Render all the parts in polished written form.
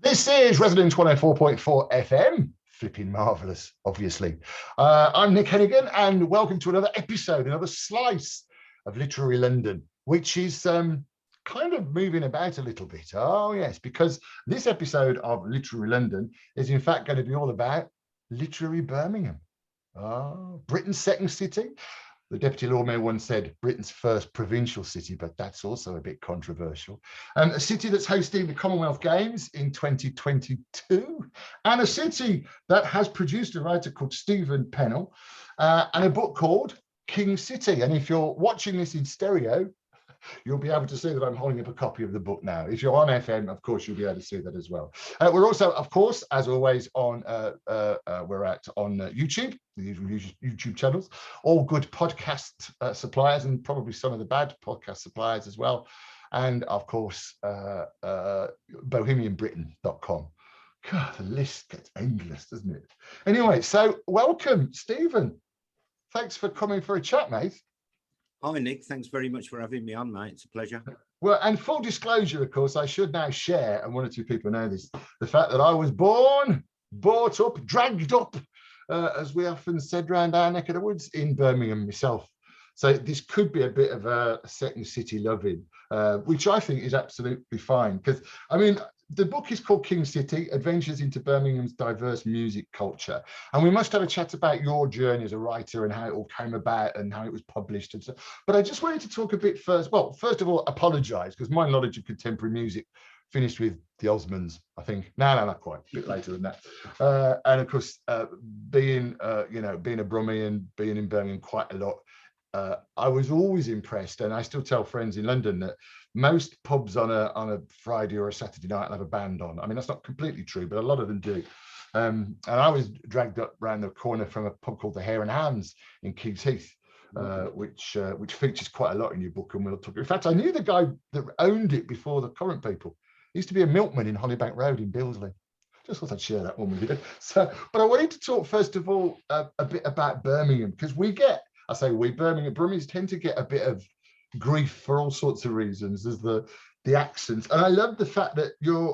This is Residence 104.4 FM. Flipping marvellous, obviously. I'm Nick Hennegan, and welcome to another episode, another slice of Literary London, which is kind of moving about a little bit. Oh, yes, because this episode of Literary London is in fact going to be all about literary Birmingham. Oh, Britain's second city. The Deputy Lord Mayor once said Britain's first provincial city, but that's also a bit controversial. A city that's hosting the Commonwealth Games in 2022, and a city that has produced a writer called Stephen Pennell and a book called King City. And if you're watching this in stereo, you'll be able to see that I'm holding up a copy of the book now. If you're on FM, of course, you'll be able to see that as well. We're also, of course, as always, on YouTube, the usual YouTube channels, all good podcast suppliers, and probably some of the bad podcast suppliers as well. And of course, bohemianbritain.com. God, the list gets endless, doesn't it? Anyway, so welcome, Stephen. Thanks for coming for a chat, mate. Hi, Nick. Thanks very much for having me on, mate. It's a pleasure. Well, and full disclosure, of course, I should now share, and one or two people know this, the fact that I was born, brought up, dragged up, as we often said round our neck of the woods, in Birmingham myself. So this could be a bit of a second city loving, which I think is absolutely fine. Because, I mean, the book is called King City, Adventures into Birmingham's Diverse Music Culture. And we must have a chat about your journey as a writer and how it all came about and how it was published and stuff. But I just wanted to talk a bit first. Well, first of all, apologise, because my knowledge of contemporary music finished with the Osmonds, I think. No, not quite. A bit later than that. And of course, being a Brummie and being in Birmingham quite a lot, I was always impressed, and I still tell friends in London that most pubs on a Friday or a Saturday night have a band on. I mean, that's not completely true, but a lot of them do. And I was dragged up round the corner from a pub called the Hare and Hounds in King's Heath, which features quite a lot in your book, and we'll talk. In fact, I knew the guy that owned it before the current people. He used to be a milkman in Hollybank Road in Billesley. Just thought I'd share that one with you. So, but I wanted to talk first of all a bit about Birmingham, because Birmingham Brummies tend to get a bit of grief for all sorts of reasons. There's the accents, and I love the fact that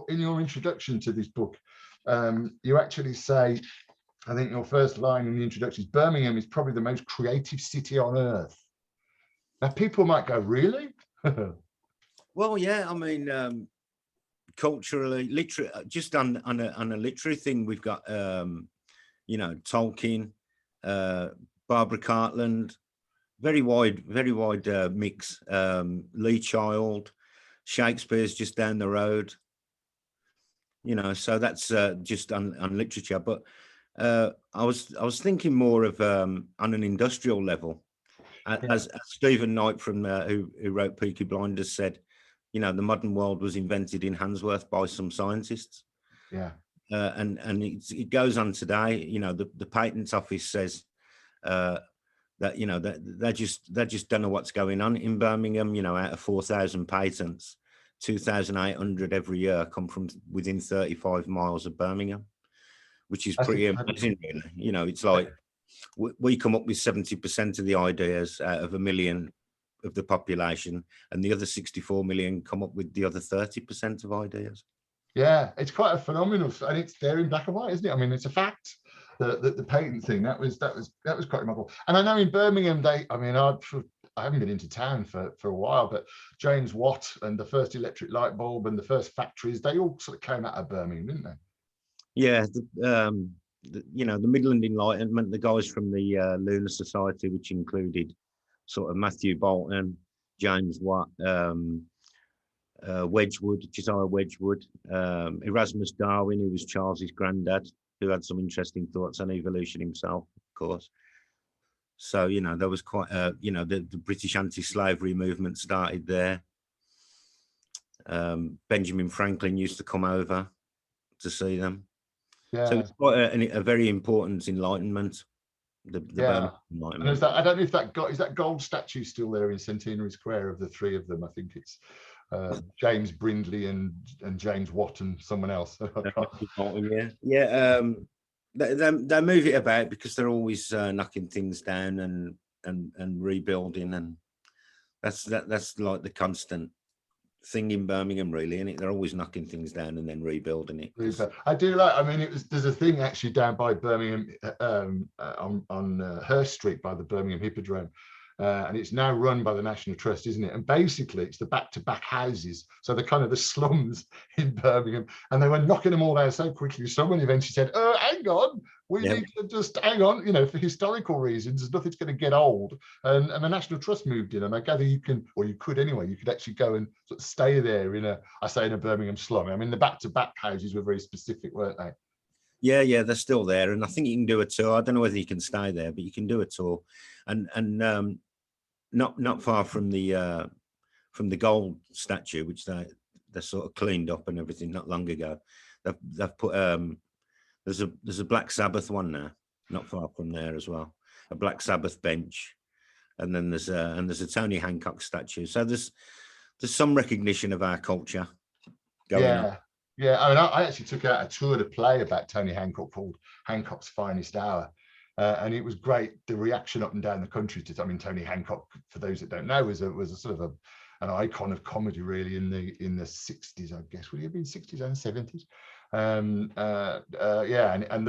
in your introduction to this book, you actually say, I think your first line in the introduction is, Birmingham is probably the most creative city on earth. Now, people might go, really? Well, yeah, I mean, culturally, just on a literary thing, we've got, Tolkien, Barbara Cartland, very wide mix. Lee Child, Shakespeare's just down the road. So that's just on literature. But I was thinking more of on an industrial level, as Stephen Knight from who wrote Peaky Blinders said, the modern world was invented in Handsworth by some scientists. Yeah. And it goes on today. The Patents Office says that they just don't know what's going on in Birmingham. Out of 4,000 patents, 2,800 every year come from within 35 miles of Birmingham, which is pretty amazing, really. It's like we come up with 70% of the ideas out of 1 million of the population, and the other 64 million come up with the other 30% of ideas. Yeah, it's quite a phenomenal, and it's there in black and white, isn't it? I mean, it's a fact. The patent thing, that was quite remarkable. And I know in Birmingham, I haven't been into town for a while, but James Watt and the first electric light bulb and the first factories, they all sort of came out of Birmingham, didn't they? Yeah, the Midland Enlightenment, the guys from the Lunar Society, which included sort of Matthew Bolton, James Watt, Wedgwood, Josiah Wedgwood, Erasmus Darwin, who was Charles's granddad, who had some interesting thoughts on evolution himself, of course. So, there was quite, the British anti-slavery movement started there. Benjamin Franklin used to come over to see them. Yeah. So it's quite a very important enlightenment. Enlightenment. And I don't know if is that gold statue still there in Centenary Square of the three of them? I think it's James Brindley and James Watt and someone else. Yeah. They move it about because they're always knocking things down and rebuilding, and that's like the constant thing in Birmingham, really, isn't it? They're always knocking things down and then rebuilding it. I do like. I mean, there's a thing actually down by Birmingham on Hurst Street by the Birmingham Hippodrome. And it's now run by the National Trust, isn't it? And basically, it's the back-to-back houses. So they're kind of the slums in Birmingham. And they were knocking them all down so quickly. Someone eventually said, "Oh, hang on, we need to just hang on, you know, for historical reasons, nothing's going to get old." And the National Trust moved in. And I gather you can, or you could anyway, you could actually go and sort of stay there in a Birmingham slum. I mean, the back-to-back houses were very specific, weren't they? Yeah, they're still there. And I think you can do a tour. I don't know whether you can stay there, but you can do a tour. And not far from the gold statue, which they sort of cleaned up and everything not long ago. They've put there's a Black Sabbath one now, not far from there as well, a Black Sabbath bench, and then there's a Tony Hancock statue. So there's some recognition of our culture going on. Yeah, I mean, I actually took out a tour to play about Tony Hancock called Hancock's Finest Hour. And it was great. The reaction up and down the country to, I mean, Tony Hancock, for those that don't know, was a sort of an icon of comedy, really, in the 60s, I guess. Would it have been 60s and 70s? And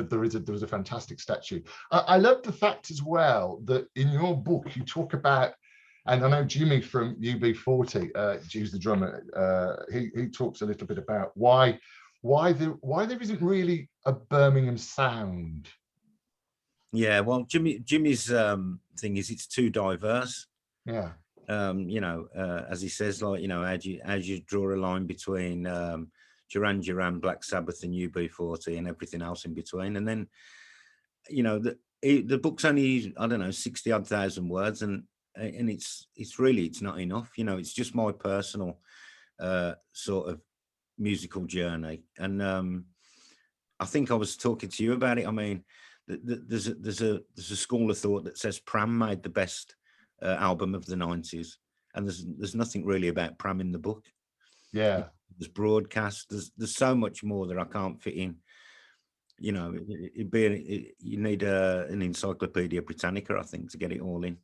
there was a fantastic statue. I love the fact as well that in your book you talk about, and I know Jimmy from UB40, who's the drummer, he talks a little bit about why there isn't really a Birmingham sound. Yeah, well, Jimmy's thing is it's too diverse. Yeah. As he says, like, how do you draw a line between Duran Duran, Black Sabbath, and UB40, and everything else in between, and then, the book's only, I don't know, 60,000 words, and it's not enough. It's just my personal sort of musical journey, and I think I was talking to you about it. I mean, there's a school of thought that says Pram made the best album of the 90s, and there's nothing really about Pram in the book. Yeah, there's broadcast. There's so much more that I can't fit in. You need an Encyclopedia Britannica, I think, to get it all in.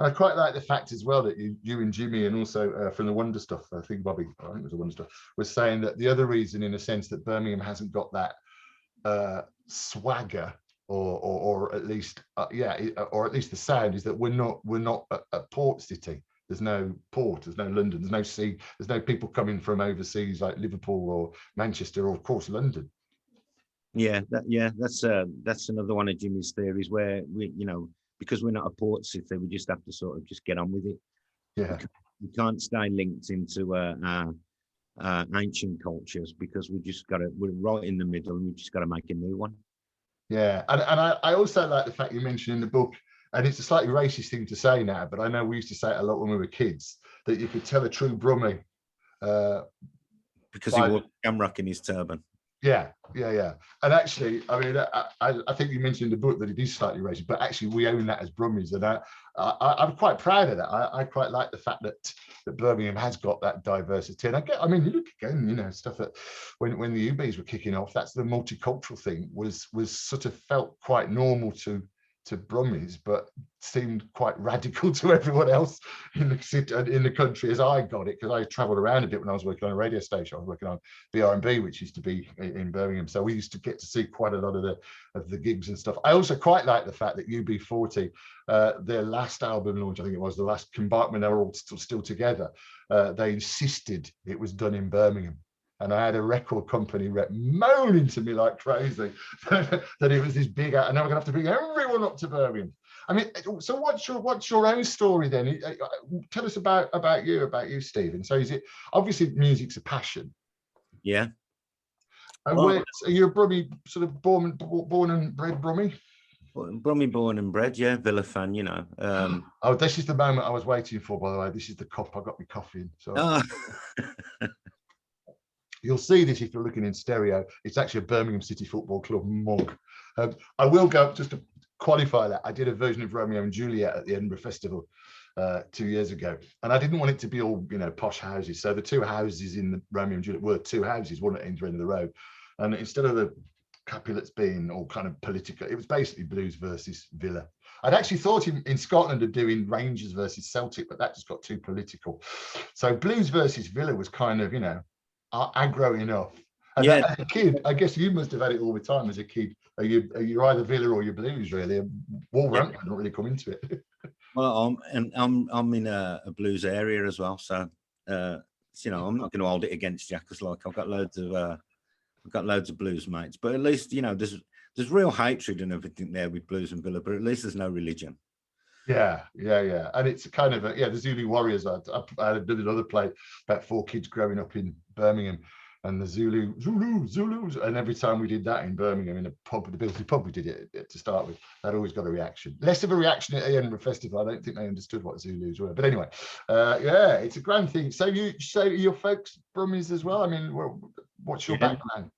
I quite like the fact as well that you and Jimmy, and also from the Wonder Stuff, I think Bobby, I think it was the Wonder Stuff, was saying that the other reason, in a sense, that Birmingham hasn't got that swagger, or at least the sound, is that we're not a port city. There's no port, there's no London, there's no sea, there's no people coming from overseas like Liverpool or Manchester, or of course London. That's another one of Jimmy's theories, where because we're not a port city, we just have to sort of just get on with it. Yeah, we can't stay linked into our ancient cultures, because we're right in the middle, and we just got to make a new one. Yeah, and I also like the fact you mentioned in the book, and it's a slightly racist thing to say now, but I know we used to say it a lot when we were kids, that you could tell a true Brummie because he wore shamrock in his turban. Yeah. And actually, I mean, I think you mentioned in the book that it is slightly racist, but actually we own that as Brummies, and I'm quite proud of that. I quite like the fact that Birmingham has got that diversity. And I mean, you look again, stuff that when the UBs were kicking off, that's the multicultural thing was sort of felt quite normal to Brummies, but seemed quite radical to everyone else in the city, in the country, as I got it, because I travelled around a bit when I was working on a radio station. I was working on BR&B, which used to be in Birmingham, so we used to get to see quite a lot of the gigs and stuff. I also quite like the fact that UB40, their last album launch, I think it was the last compartment, they were all still together. They insisted it was done in Birmingham. And I had a record company rep moaning to me like crazy that it was this big, and now we're going to have to bring everyone up to Birmingham. I mean, so what's your own story then? Tell us about you, Stephen. So is it, obviously music's a passion. Yeah. And are you a Brummie, sort of born and bred Brummie? Brummie born and bred, yeah, Villa fan, Oh, this is the moment I was waiting for, by the way. This is the cup. I got my coffee in. So. You'll see this if you're looking in stereo. It's actually a Birmingham City Football Club mug. I will go, just to qualify that, I did a version of Romeo and Juliet at the Edinburgh Festival 2 years ago, and I didn't want it to be all posh houses. So the two houses in the Romeo and Juliet were two houses, one at either end of the road, and instead of the Capulets being all kind of political, it was basically Blues versus Villa. I'd actually thought in Scotland of doing Rangers versus Celtic, but that just got too political. So Blues versus Villa was kind of, aggro enough. And Yeah. as a kid, I guess you must have had it all the time as a kid. You're either Villa or you're Blues, really. Wolverhampton don't really come into it. Well, I'm in a blues area as well, so I'm not going to hold it against Jack, because like I've got loads of blues mates, but at least there's real hatred and everything there with Blues and Villa, but at least there's no religion. Yeah. And it's kind of the Zulu Warriors. I did another play about 4 kids growing up in Birmingham, and the Zulus, and every time we did that in Birmingham in a pub, the Bilsey pub, we did it to start with, that always got a reaction. Less of a reaction at the end of the festival. I don't think they understood what Zulus were, but anyway, it's a grand thing. So your folks Brummies as well? I mean, what's your background?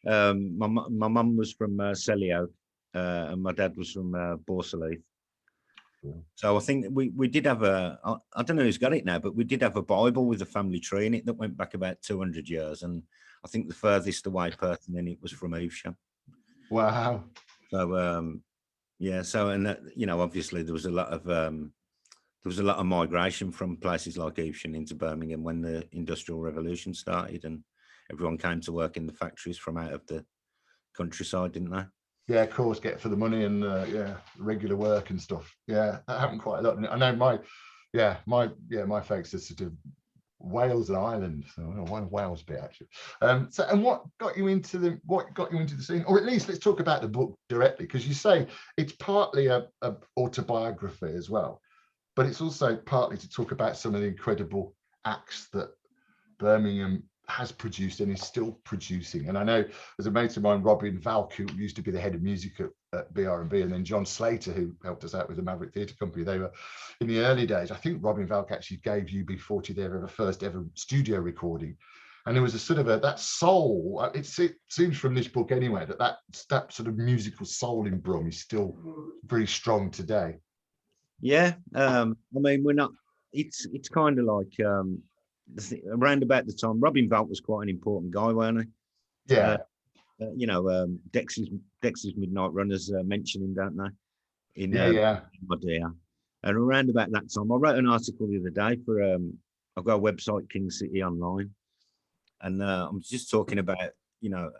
My mum was from Selly, and my dad was from Borsaley. So I think we did have I don't know who's got it now, but we did have a Bible with a family tree in it that went back about 200 years. And I think the furthest away person in it was from Evesham. Wow. So, So, and that, obviously there was a lot of migration from places like Evesham into Birmingham when the Industrial Revolution started, and everyone came to work in the factories from out of the countryside, didn't they? Yeah, of course, get for the money and regular work and stuff. Yeah, that happened quite a lot. I know my folks are sort of Wales and Ireland, so one Wales bit actually. And what got you into the scene, or at least let's talk about the book directly, because you say it's partly a autobiography as well, but it's also partly to talk about some of the incredible acts that Birmingham has produced and is still producing. And I know there's a mate of mine, Robin Valk, who used to be the head of music at BR&B, and then John Slater, who helped us out with the Maverick Theatre Company. They were in the early days. I think Robin Valk actually gave UB40 their first ever studio recording. And there was a sort of that soul. It seems from this book anyway that sort of musical soul in Brum is still very strong today. Yeah, I mean, we're not. It's kind of like around about the time Robin Valk was quite an important guy, weren't he? Yeah. Dex's Midnight Runners mention him, don't they? In My Dear. And around about that time, I wrote an article the other day for I've got a website, King City Online, and I'm just talking about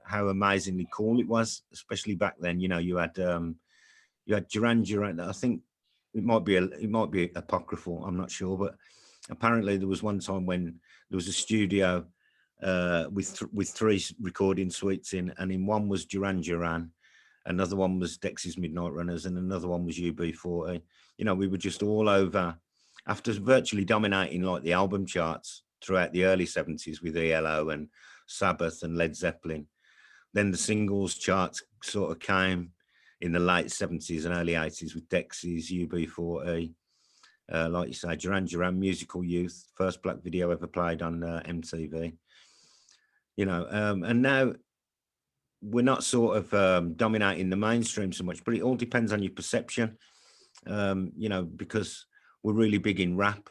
how amazingly cool it was, especially back then. You had Duran Duran. I think it might be apocryphal, I'm not sure, but apparently there was one time when there was a studio with 3 recording suites in, and in one was Duran Duran, another one was Dex's Midnight Runners, and another one was UB40. We were just all over, after virtually dominating like the album charts throughout the early 70s with ELO and Sabbath and Led Zeppelin. Then the singles charts sort of came in the late 70s and early 80s with Dexys, UB40, like you say, Duran Duran, Musical Youth, first black video ever played on MTV. And now we're not sort of dominating the mainstream so much, but it all depends on your perception, because we're really big in rap.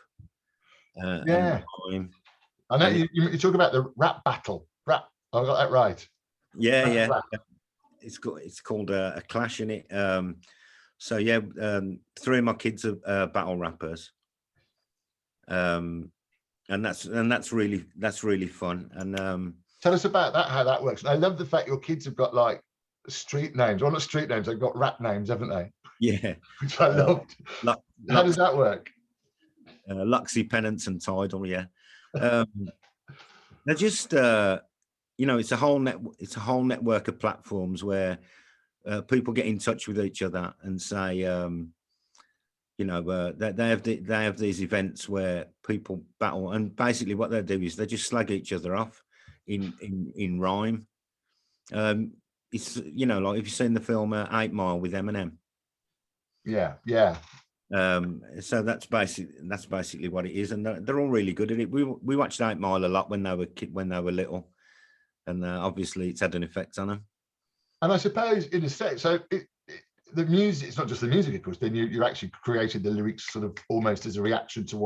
I know you talk about the rap battle. Rap, I got that right. Yeah. It's called a clash in it. So 3 of my kids are battle rappers, and that's really fun. And tell us about that, how that works. And I love the fact your kids have got like street names, or not street names, they've got rap names, haven't they? Yeah, which I loved. How does that work? Luxy, Penance, and Tidal. Yeah, they're just it's a whole network of platforms where people get in touch with each other and say, they have these events where people battle, and basically what they do is they just slag each other off in rhyme. It's like if you've seen the film 8 Mile with Eminem. Yeah. So that's basically what it is, and they're all really good at it. We watched 8 Mile a lot when they were little, and obviously it's had an effect on them. And I suppose in a sense, so the music, it's not just the music, of course, then you actually created the lyrics sort of almost as a reaction to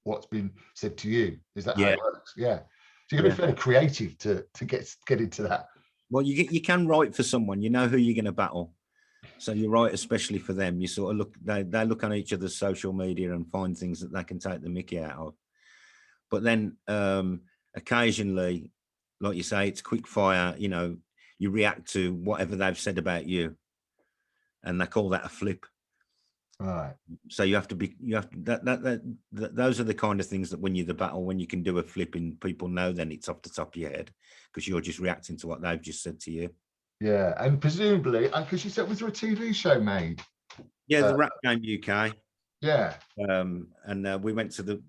what's been said to you. Is that how it works? Yeah. So you've got to be fairly creative to get into that. Well, you can write for someone, you know who you're going to battle. So you write especially for them. You sort of look, they look on each other's social media and find things that they can take the mickey out of. But then occasionally, like you say, it's quick fire. You know, you react to whatever they've said about you, and they call that a flip. Right. So you have to be, those are the kind of things that when you're the battle, when you can do a flip and people know, then it's off the top of your head because you're just reacting to what they've just said to you. Yeah, and presumably, because you said, was there a TV show made? Yeah, the Rap Game UK. Yeah. And we went to the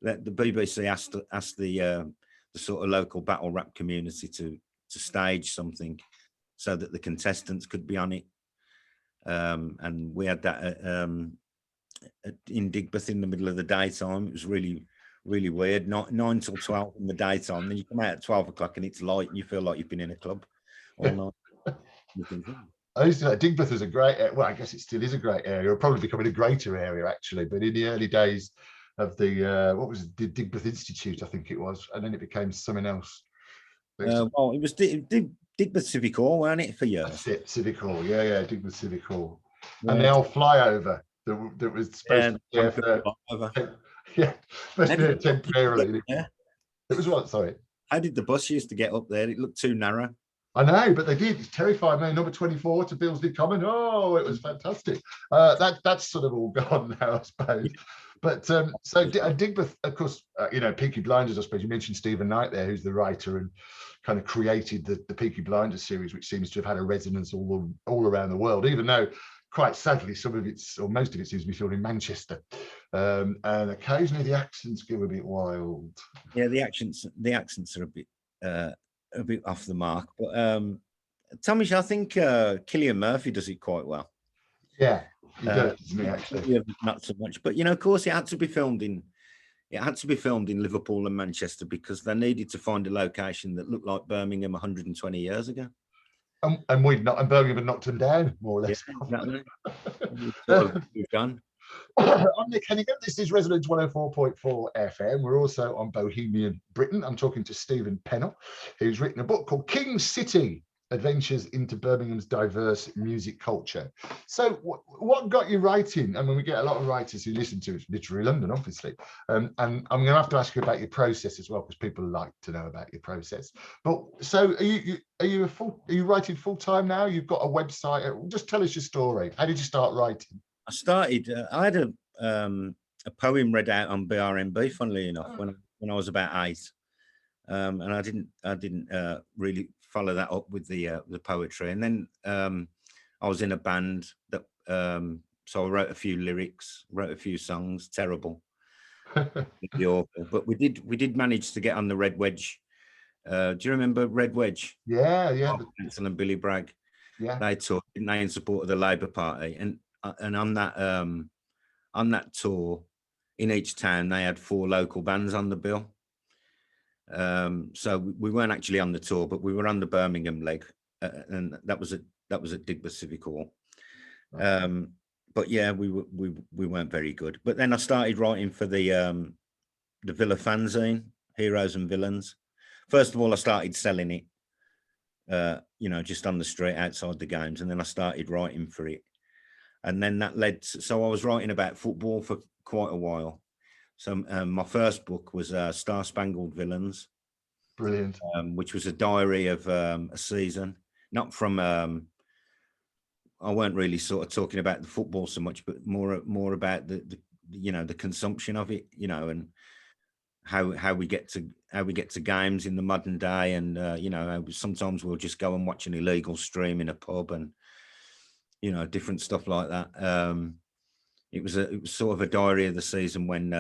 BBC asked the sort of local battle rap community to stage something so that the contestants could be on it. And we had that in Digbeth in the middle of the daytime. It was really, really weird. 9 till 12 in the daytime. Then you come out at 12 o'clock and it's light and you feel like you've been in a club all night. I used to know Digbeth was a great, well, I guess it still is a great area. It'll probably becoming a greater area, actually. But in the early days of the, what was it, the Digbeth Institute, I think it was. And then it became something else. Well, it was Digbeth Civic Hall, wasn't it, for years? That's it, Civic Hall. Yeah, Digbeth Civic Hall. Yeah. And the old flyover that was supposed to be there for, yeah, supposed to be there temporarily. Yeah. It was what, sorry? How did the bus used to get up there? It looked too narrow. I know, but they did. It's terrifying. Man, number 24 to Billsley Common. Oh, it was fantastic. That's sort of all gone now, I suppose. But so Digbeth, of course, you know, Peaky Blinders, I suppose you mentioned Stephen Knight there, who's the writer and kind of created the Peaky Blinders series, which seems to have had a resonance all around the world, even though quite sadly, some of it's, or most of it seems to be filmed in Manchester. And occasionally the accents go a bit wild. Yeah, the accents are a bit off the mark, but Tomish, I think Cillian Murphy does it quite well. Yeah, he does, doesn't he, actually? Not so much, but you know, of course, it had to be filmed in Liverpool and Manchester because they needed to find a location that looked like Birmingham 120 years ago. And Birmingham had knocked them down, more or less. Yeah, exactly. We've done. I'm Nick Hennegan. This is Resonance 104.4 FM. We're also on Bohemian Britain. I'm talking to Stephen Pennell, who's written a book called King City: Adventures into Birmingham's Diverse Music Culture. So what got you writing? I mean, we get a lot of writers who listen to it, Literary London, obviously. And I'm going to have to ask you about your process as well, because people like to know about your process. But so are you writing full time now? You've got a website. Just tell us your story. How did you start writing? I had a poem read out on BRMB, funnily enough, when I was about 8. And I didn't really follow that up with the poetry. And then I was in a band that so I wrote a few lyrics, wrote a few songs. Terrible, but we did manage to get on the Red Wedge. Do you remember Red Wedge? Yeah. Ansel and Billy Bragg. Yeah, they toured in support of the Labour Party, and on that tour, in each town they had 4 local bands on the bill. So we weren't actually on the tour, but we were on the Birmingham leg, and that was at Digbeth Civic Hall. But yeah, we weren't very good. But then I started writing for the Villa fanzine, Heroes and Villains. First of all, I started selling it, you know, just on the street outside the games, and then I started writing for it, and then that led to, so I was writing about football for quite a while. So my first book was Star Spangled Villains. Brilliant. Which was a diary of a season, not from, I weren't really sort of talking about the football so much, but more about the you know, the consumption of it, you know, and how we get to games in the modern day. And, you know, sometimes we'll just go and watch an illegal stream in a pub and, you know, different stuff like that. It was sort of a diary of the season when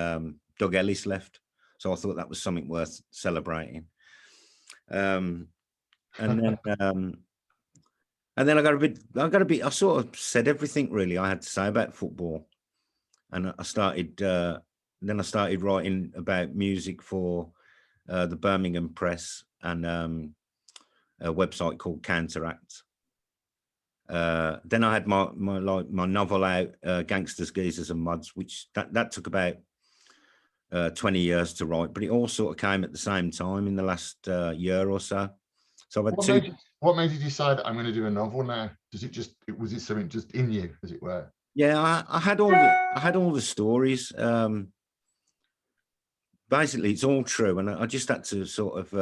Doug Ellis left. So I thought that was something worth celebrating. And then I sort of said everything really I had to say about football. And I started writing about music for the Birmingham Press and a website called Counteract. Then I had my novel out, Gangsters, Geezers and Mods, which that took about 20 years to write, but it all sort of came at the same time in the last year or so. So I've had two. What made you decide I'm going to do a novel now? Was it something just in you, as it were? Yeah, I had all the stories. Basically, it's all true, and I just had to sort of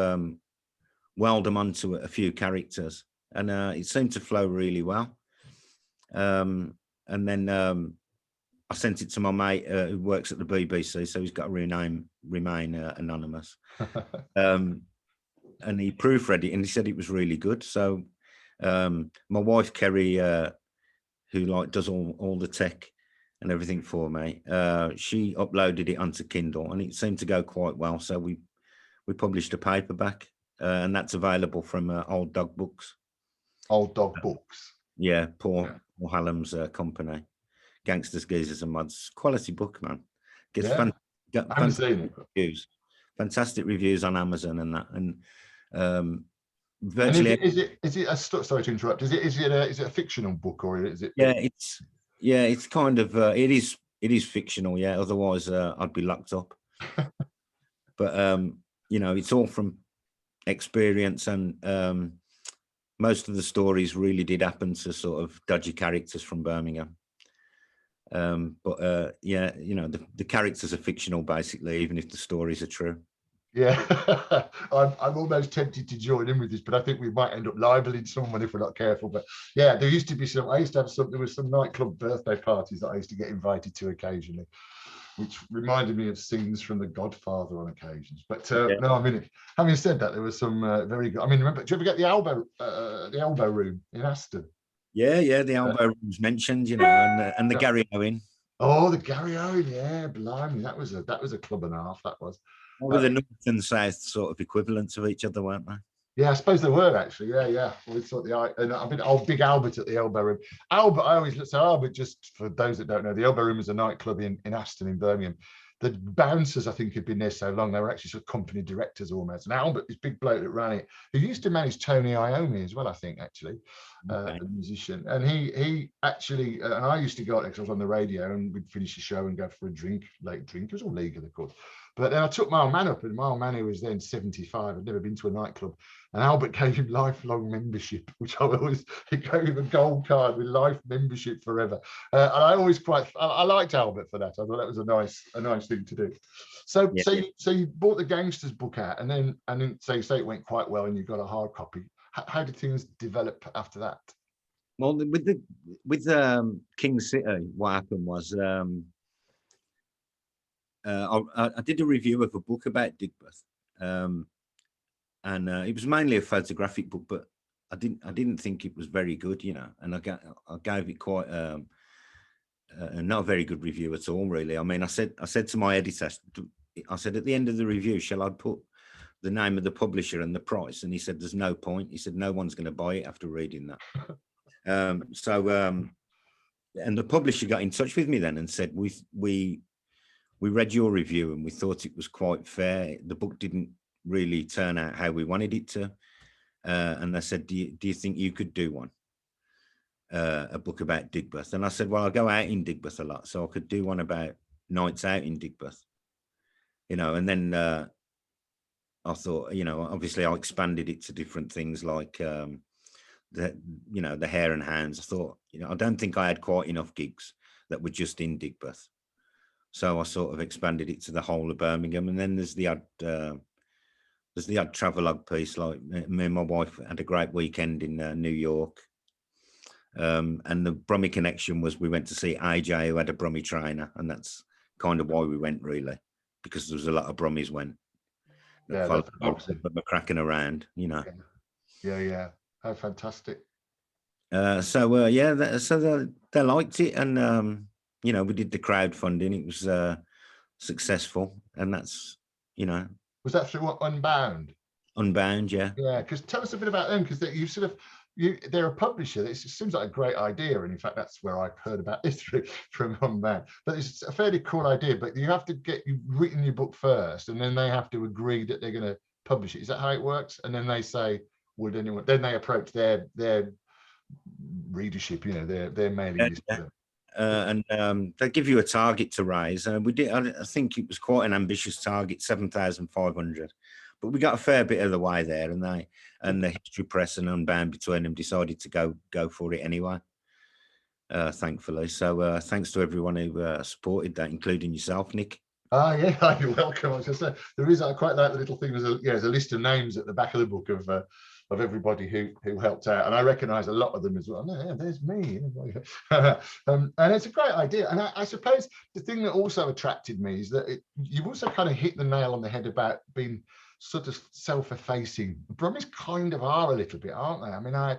weld them onto a few characters, and it seemed to flow really well. And then I sent it to my mate who works at the BBC, so he's got to remain anonymous. And he proofread it, and he said it was really good. So my wife Kerry, who does all the tech and everything for me, she uploaded it onto Kindle, and it seemed to go quite well. So we published a paperback, and that's available from Old Dog Books. Old Dog Books. Yeah, Paul Hallam's company. Gangsters, Geezers and Mods. Quality book, man. Gets fantastic reviews. Fantastic reviews on Amazon and that. And virtually, and is it sorry to interrupt. Is it a fictional book, or is it? Yeah, it's kind of it is fictional. Yeah, otherwise I'd be locked up. But it's all from experience, and most of the stories really did happen to sort of dodgy characters from Birmingham. But the characters are fictional, basically, even if the stories are true. Yeah, I'm almost tempted to join in with this, but I think we might end up libeling someone if we're not careful. But yeah, there used to be there was some nightclub birthday parties that I used to get invited to occasionally, which reminded me of scenes from The Godfather on occasions. But no, I mean, having said that, there was some very good. I mean, remember, do you ever get the elbow room in Aston? Yeah, the elbow room was mentioned, and the Gary Owen. Oh, the Gary Owen, yeah, blimey, that was a club and a half. That was. Well, the north and south sort of equivalents of each other, weren't they? Yeah, I suppose they were actually. Yeah. Well, we thought Big Albert at the Elbow Room. Albert, I always look. So Albert, just for those that don't know, the Elbow Room is a nightclub in Aston in Birmingham. The bouncers, I think, had been there so long, they were actually sort of company directors almost. And Albert, this big bloke that ran it, who used to manage Tony Iommi as well, I think, actually, the musician. And he actually, and I used to go out there because I was on the radio, and we'd finish the show and go for a late drink. It was all legal, of course. But then I took my old man up, and my old man, who was then 75, had never been to a nightclub. And Albert gave him lifelong membership, which he gave him a gold card with life membership forever. And I always I liked Albert for that. I thought that was a nice thing to do. So you bought the Gangsters book out, and then say it went quite well, and you got a hard copy. How did things develop after that? Well, with King City, what happened was I did a review of a book about Digbeth, and it was mainly a photographic book, but I didn't think it was very good, and I gave it quite not a very good review at all, really. I mean, I said to my editor, I said at the end of the review, shall I put the name of the publisher and the price? And he said, there's no point. He said, no one's going to buy it after reading that. And the publisher got in touch with me then and said, we read your review and we thought it was quite fair. The book didn't really turn out how we wanted it to. And they said, do you think you could do one? A book about Digbeth? And I said, well, I go out in Digbeth a lot, so I could do one about nights out in Digbeth. And then I thought, obviously I expanded it to different things like the Hare and Hounds. I thought, I don't think I had quite enough gigs that were just in Digbeth. So I sort of expanded it to the whole of Birmingham. And then there's the odd travelogue piece, like me and my wife had a great weekend in New York. And the Brummie connection was we went to see AJ, who had a Brummie trainer. And that's kind of why we went, really, because there was a lot of Brummies went. Yeah, we're cracking around, Yeah. How fantastic. So they liked it, and we did the crowdfunding. It was successful, and that's Was that through Unbound? Unbound, yeah. Yeah, because tell us a bit about them, because they're a publisher. It seems like a great idea, and in fact, that's where I've heard about this from Unbound. But it's a fairly cool idea. But you have to you've written your book first, and then they have to agree that they're going to publish it. Is that how it works? And then they say, would anyone? Then they approach their readership, their mailing list. And they give you a target to raise. We did. I think it was quite an ambitious target, 7,500. but we got a fair bit of the way there, and the History Press and Unbound between them decided to go for it anyway. Thankfully, so thanks to everyone who supported that, including yourself, Nick. Ah, yeah, you're welcome. I was just saying, the reason I quite like the little thing was, there's a list of names at the back of the book of everybody who helped out, and I recognise a lot of them as well. No, yeah, there's me, and it's a great idea. And I suppose the thing that also attracted me is that you've also kind of hit the nail on the head about being sort of self-effacing. Brummies kind of are a little bit, aren't they? I mean, I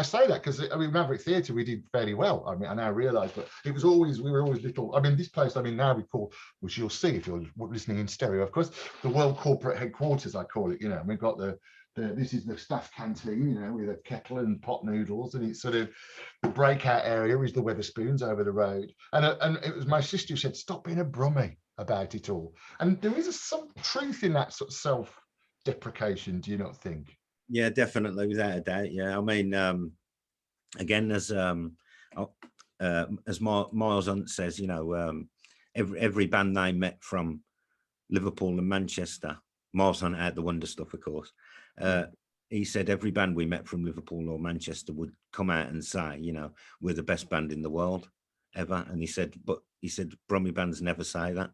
say that because I mean, Maverick Theatre, we did fairly well. I mean, I now realise, but we were always little. I mean, this place, I mean, now we call, which you'll see if you're listening in stereo, of course, the World Corporate Headquarters, I call it. You know, and we've got this is the staff canteen, you know, with a kettle and pot noodles, and it's sort of the breakout area is the Weatherspoons over the road. And it was my sister who said, "Stop being a brummie about it all." And there is some truth in that sort of self-deprecation, do you not think? Yeah, definitely, without a doubt. Yeah, I mean, again, as Miles Hunt says, you know, every band they met from Liverpool and Manchester, Miles Hunt out the Wonder Stuff, of course. He said every band we met from Liverpool or Manchester would come out and say, you know, we're the best band in the world ever. And he said Brummie bands never say that.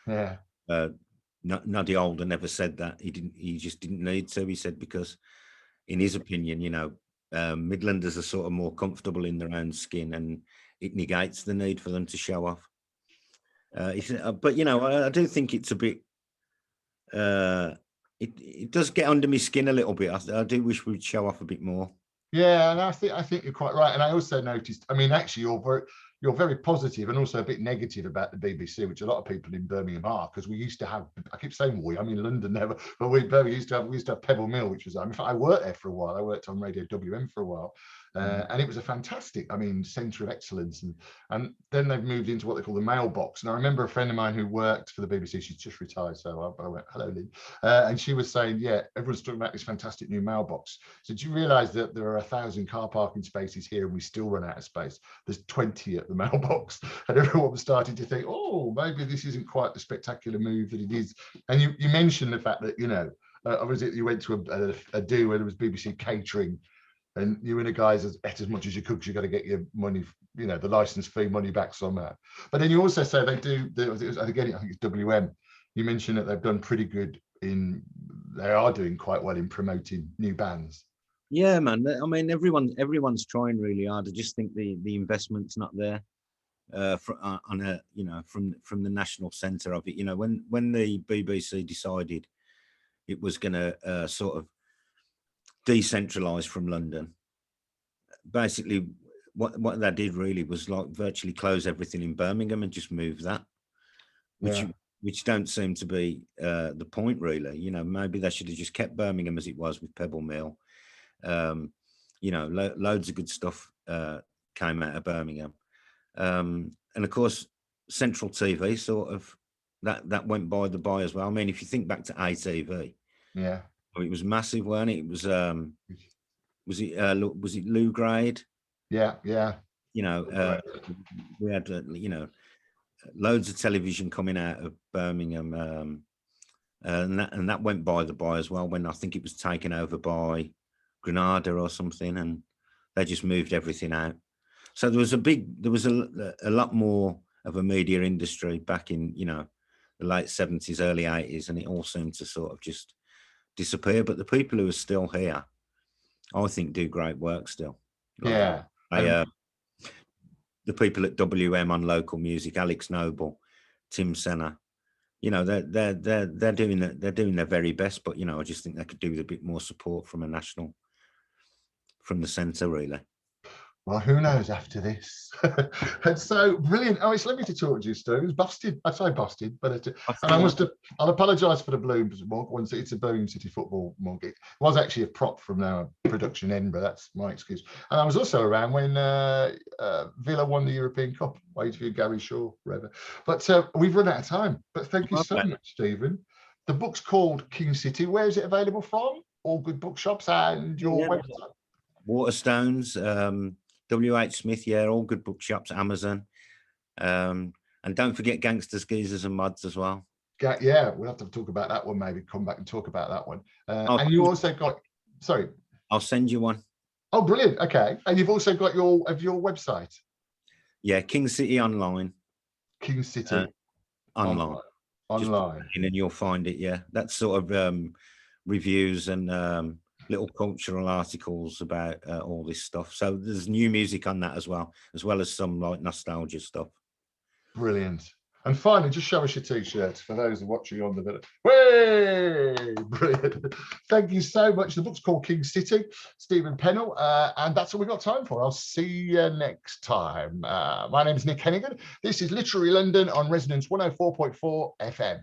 Yeah. Noddy Alder never said that. He just didn't need to. He said because, in his opinion, you know, Midlanders are sort of more comfortable in their own skin, and it negates the need for them to show off. He said, but you know, I do think it's a bit. It does get under my skin a little bit. I do wish we'd show off a bit more. Yeah, and I think you're quite right. And I also noticed, I mean, actually, you're very positive and also a bit negative about the BBC, which a lot of people in Birmingham are, because we used to have, I keep saying we, I'm in London never, but we used to have Pebble Mill, which was, in fact, I worked there for a while. I worked on Radio WM for a while. And it was a fantastic, I mean, centre of excellence. And then they've moved into what they call the mailbox. And I remember a friend of mine who worked for the BBC, she's just retired, so I went, hello, Lynn. And she was saying, yeah, everyone's talking about this fantastic new mailbox. So do you realise that there are 1,000 car parking spaces here and we still run out of space? There's 20 at the mailbox. And everyone was starting to think, oh, maybe this isn't quite the spectacular move that it is. And you mentioned the fact that, you know, obviously you went to a do where there was BBC catering, and you and the guys ate as much as you could because you got to get your money, you know, the license fee money back somehow. But then you also say they do, again, I think it's WM. You mentioned that they've done pretty good they are doing quite well in promoting new bands. Yeah, man. I mean, everyone's trying really hard. I just think the investment's not there on a, you know, from the national centre of it. You know, when the BBC decided it was going to sort of decentralise from London, basically what they did really was like virtually close everything in Birmingham and just move that, which don't seem to be the point really. You know, maybe they should have just kept Birmingham as it was with Pebble Mill. You know, loads of good stuff came out of Birmingham, and of course Central TV sort of that went by the by as well. I mean, if you think back to ATV, yeah, it was massive, weren't it? It was it Lou Grade? Yeah. You know, we had you know, loads of television coming out of Birmingham, and that went by the by as well. When I think it was taken over by Granada or something, and they just moved everything out. So there was a lot more of a media industry back in, you know, the late 70s, early 80s, and it all seemed to sort of just disappear. But the people who are still here, I think, do great work still. Like, yeah. The people at WM on local music, Alex Noble, Tim Senna, you know, they're doing their very best. But you know, I just think they could do with a bit more support from the centre, really. Well, who knows after this? It's so brilliant. Oh, it's lovely to talk to you, Stu. It was busted. I say busted, but I'll apologise for the balloon mug. It's a Birmingham City football mug. It was actually a prop from our production in Edinburgh. That's my excuse. And I was also around when Villa won the European Cup. Wait for you, Gary Shaw, forever. But we've run out of time. But thank you so much, Stephen. The book's called King City. Where is it available from? All good bookshops and your website. Waterstones. WH Smith, yeah, all good bookshops, Amazon. And don't forget Gangsters, Geezers and Mods as well. Yeah, we'll have to talk about that one. Maybe come back and talk about that one. I'll And you also got, sorry. I'll send you one. Oh, brilliant. Okay. And you've also got your website. Yeah, King City Online. King City Online. Just online. put it in and you'll find it. Yeah, that's sort of reviews and little cultural articles about all this stuff. So there's new music on that as well as some like nostalgia stuff. Brilliant. And finally, just show us your t-shirt for those watching on the video. Way brilliant. Thank you so much. The book's called King City, Stephen Pennell, and that's all we've got time for. I'll see you next time. My name is Nick Hennegan. This is Literary London on Resonance 104.4 FM.